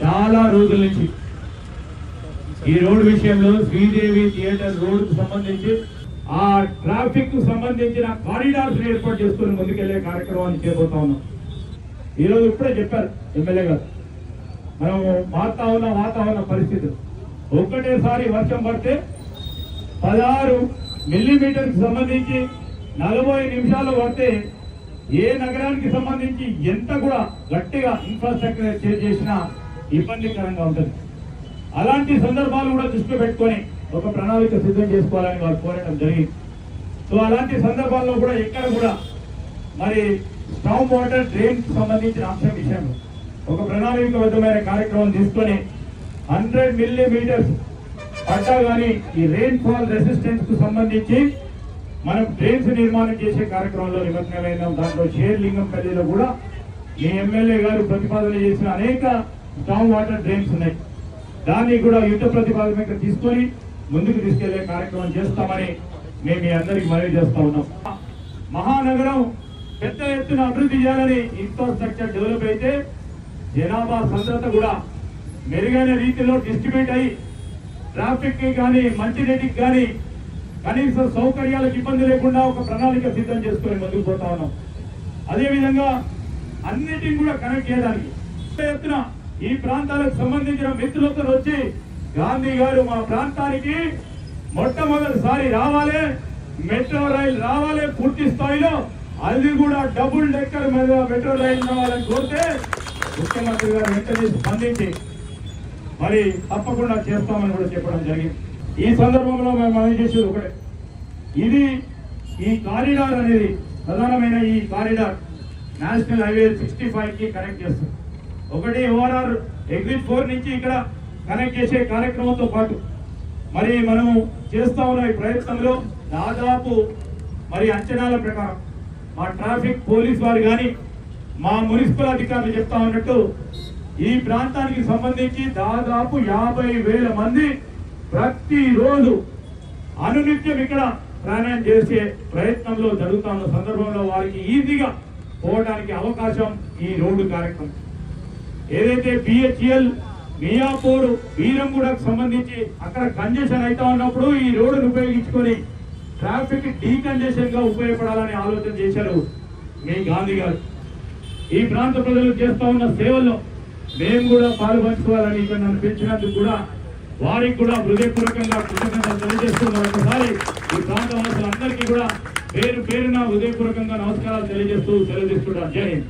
చాలా రోజుల నుంచి ఈ రోడ్డు విషయంలో శ్రీదేవి థియేటర్ రోడ్డుకు సంబంధించి ఆ ట్రాఫిక్ కు సంబంధించిన కారిడార్స్ ఏర్పాటు చేసుకుని ముందుకెళ్లే కార్యక్రమాన్ని చేయబోతా ఉన్నాం. ఈరోజు ఇప్పుడే చెప్పారు ఎమ్మెల్యే గారు, మనం మారుతా ఉన్న వాతావరణ పరిస్థితులు ఒక్కటేసారి వర్షం పడితే 16 మిల్లీమీటర్కి సంబంధించి 40 నిమిషాలు పడితే ఏ నగరానికి సంబంధించి ఎంత కూడా గట్టిగా ఇన్ఫ్రాస్ట్రక్చర్ చేసినా ఇబ్బందికరంగా ఉంటుంది. అలాంటి సందర్భాలు కూడా దృష్టిలో పెట్టుకొని ఒక ప్రణాళిక సిద్ధం చేసుకోవాలని వాళ్ళు కోరడం జరిగింది. సో అలాంటి సందర్భాల్లో కూడా ఎక్కడ కూడా మరి స్టామ్ వాటర్ డ్రైన్ కి సంబంధించిన అంశం విషయంలో ఒక ప్రణాళికబద్ధమైన కార్యక్రమం తీసుకొని 100 మిల్లీమీటర్స్ పడ్డా కానీ ఈ రెయిన్ ఫాల్ రెసిస్టెన్స్ కు సంబంధించి మనం డ్రైన్స్ నిర్మాణం చేసే కార్యక్రమంలో నిమగ్నమైన దాంట్లో షేర్లింగంపల్లిలో కూడా ఈ ఎమ్మెల్యే గారు ప్రతిపాదన చేసిన అనేక స్టామ్ వాటర్ డ్రైన్స్ ఉన్నాయి. దాన్ని కూడా యుద్ధ ప్రతిపాదన తీసుకొని ముందుకు తీసుకెళ్లే కార్యక్రమం చేస్తామని మేము మీ అందరికి మనవి చేస్తా ఉన్నాం. మహానగరం పెద్ద ఎత్తున అభివృద్ధి చేయాలని ఇన్ఫ్రాస్ట్రక్చర్ డెవలప్ అయితే జనాభా సాంద్రత కూడా మెరుగైన రీతిలో డిస్ట్రిబ్యూట్ అయ్యి ట్రాఫిక్ కి కానీ మంచినీటికి కానీ కనీస సౌకర్యాలకు ఇబ్బంది లేకుండా ఒక ప్రణాళిక సిద్ధం చేసుకొని ముందుకు పోతా ఉన్నాం. అదేవిధంగా అన్నిటిని కూడా కనెక్ట్ చేయడానికి ఎత్తున ఈ ప్రాంతాలకు సంబంధించిన మిత్రులతో వచ్చి గాంధీ గారు మా ప్రాంతానికి మొట్టమొదటిసారి రావాలి, మెట్రో రైలు రావాలి పూర్తి స్థాయిలో, అది కూడా డబుల్ డెక్కర్ మీద మెట్రో రైలు రావాలని కోరితే ముఖ్యమంత్రి గారు వెంటనే స్పందించి మరి తప్పకుండా చేస్తామని కూడా చెప్పడం జరిగింది. ఈ సందర్భంలో మేము మనం చేసేది ఒకటే, ఇది ఈ కారిడార్ అనేది ప్రధానమైన ఈ కారిడార్ నేషనల్ హైవే 65 కి కనెక్ట్ చేస్తుంది. ఒకటి ఓఆర్ఆర్ ఎగ్జిట్ 4 నుంచి ఇక్కడ కనెక్ట్ చేసే కార్యక్రమంతో పాటు మరి మనము చేస్తా ఉన్న ఈ ప్రయత్నంలో దాదాపు మరి అంచనాల ప్రకారం మా ట్రాఫిక్ పోలీస్ వారు కానీ మా మున్సిపల్ అధికారులు చెప్తా ఉన్నట్టు ఈ ప్రాంతానికి సంబంధించి దాదాపు 50,000 మంది ప్రతిరోజు అనునిత్యం ఇక్కడ ప్రయాణం చేసే ప్రయత్నంలో జరుగుతా ఉన్న సందర్భంలో వారికి ఈజీగా పోవడానికి అవకాశం ఈ రోడ్డు కార్యక్రమం. ఏదైతే బిహెచ్ఎల్ మియాపూర్ వీరంగూడకు సంబంధించి అక్కడ కంజెషన్ అవుతా ఉన్నప్పుడు ఈ రోడ్డును ఉపయోగించుకొని ట్రాఫిక్ డీకంజెషన్ గా ఉపయోగపడాలని ఆలోచన చేశారు మీ గాంధీ గారు. ఈ ప్రాంత ప్రజలు చేస్తా ఉన్న సేవల్లో మేము కూడా పాల్పంచుకోవాలని ఇక్కడ నన్ను పిలిచినందుకు కూడా వారికి కూడా హృదయపూర్వకంగా కృతజ్ఞతలు తెలియజేస్తున్నారు. ఒకసారి ఈ ప్రాంత వాసులందరికీ కూడా పేరున హృదయపూర్వకంగా నమస్కారాలు తెలియజేస్తూ సెలవు తీసుకుంటారు. జై హింద్.